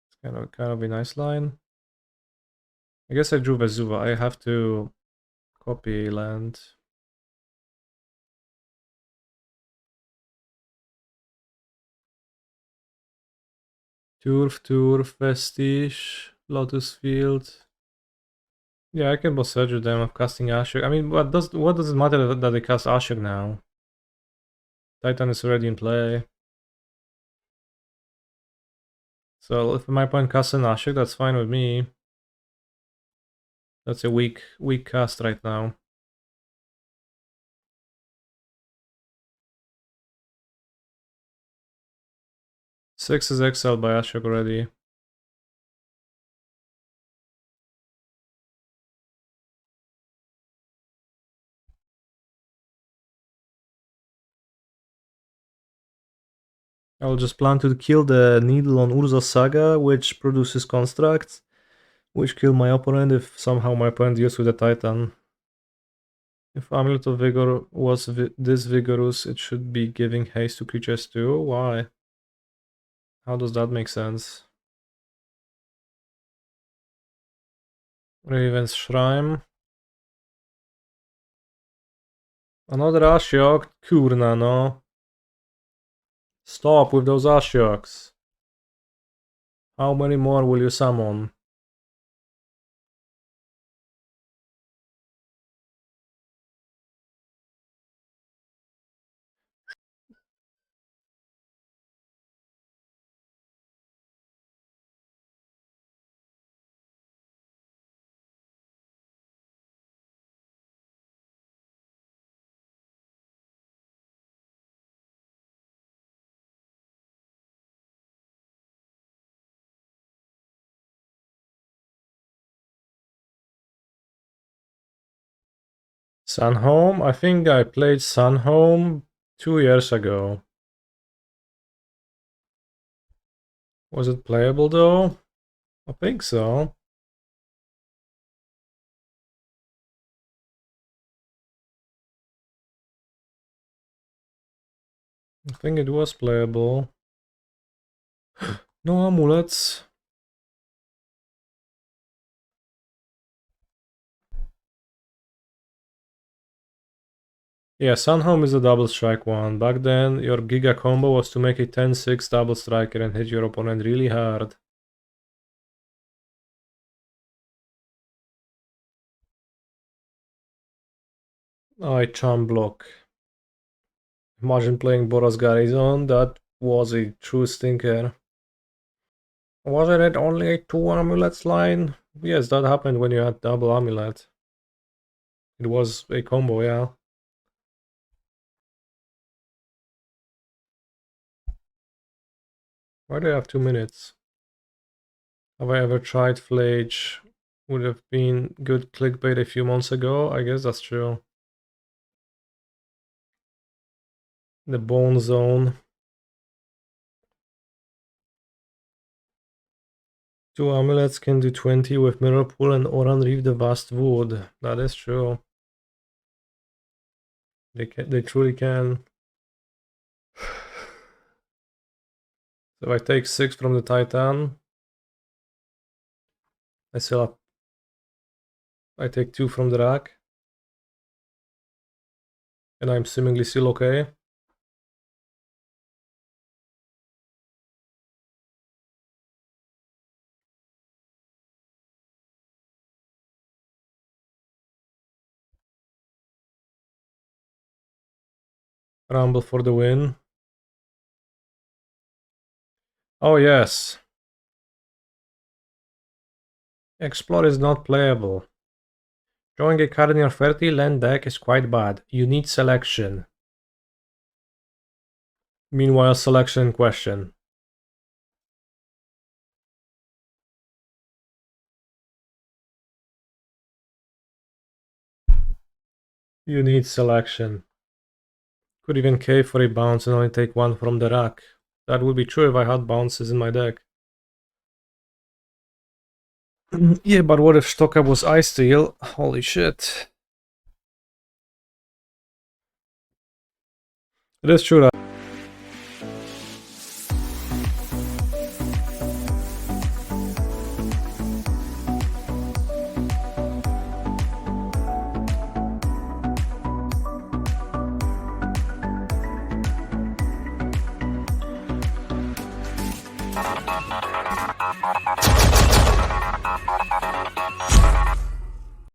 [SPEAKER 1] It's kind of a nice line. I guess I drew Vesuva. I have to copy land. Turf, Vestige, Lotus Field. Yeah, I can Boseiju them of casting Ashok. I mean, what does it matter that they cast Ashok now? Titan is already in play. So if my opponent casts an Ashok, that's fine with me. That's a weak cast right now. Six is exiled by Ashok already. I'll just plan to kill the Needle on Urza Saga, which produces constructs, which kill my opponent if somehow my opponent deals with a Titan. If Amulet of Vigor was this vigorous, it should be giving haste to creatures too. Why? How does that make sense? Raven's Shrine. Another Ashok? Kurna, no. Stop with those Ashoks. How many more will you summon? Sunhome? I think I played Sunhome 2 years ago. Was it playable though? I think so. I think it was playable. No amulets. Yeah, Sunhome is a double strike one. Back then, your Giga combo was to make a 10-6 double striker and hit your opponent really hard. I charm block. Imagine playing Boros Garrison, that was a true stinker. Wasn't it only a 2 amulets line? Yes, that happened when you had double amulet. It was a combo, yeah. Why do I have 2 minutes? Have I ever tried Flage? Would have been good clickbait a few months ago. I guess that's true. The Bone Zone. 2 amulets can do 20 with Mirrorpool and Oran Reef the Vast Wood. That is true. They truly can. So if I take 6 from the Titan, I still have... I take 2 from the rack. And I'm seemingly still okay. Rumble for the win. Oh yes. Explore is not playable. Drawing a card in your 30 land deck is quite bad. You need selection. Meanwhile, selection in question. You need selection. Could even cave for a bounce and only take 1 from the rack. That would be true if I had bounces in my deck. Yeah, but what if Stocka was Ice Steel? Holy shit. It is true that...